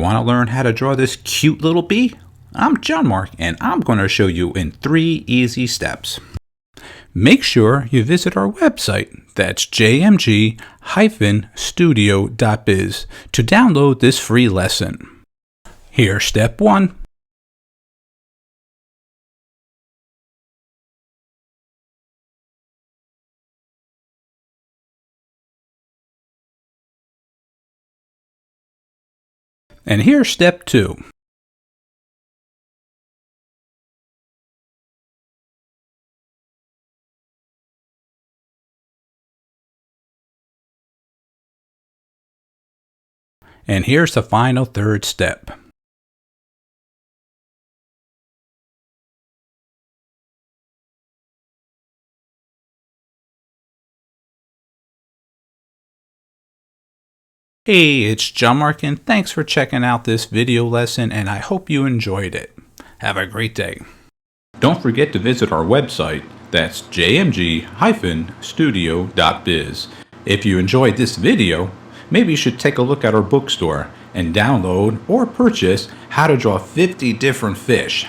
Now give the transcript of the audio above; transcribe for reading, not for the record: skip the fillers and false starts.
want to learn how to draw this cute little bee? I'm John-Marc, and I'm going to show you in 3 easy steps. Make sure you visit our website, that's jmg-studio.biz, to download this free lesson. Here's step 1. And here's step 2. And here's the final 3rd step. Hey, it's John-Marc, and thanks for checking out this video lesson, and I hope you enjoyed it. Have a great day. Don't forget to visit our website, that's jmg-studio.biz. If you enjoyed this video, maybe you should take a look at our bookstore and download or purchase How to Draw 50 Different Fish.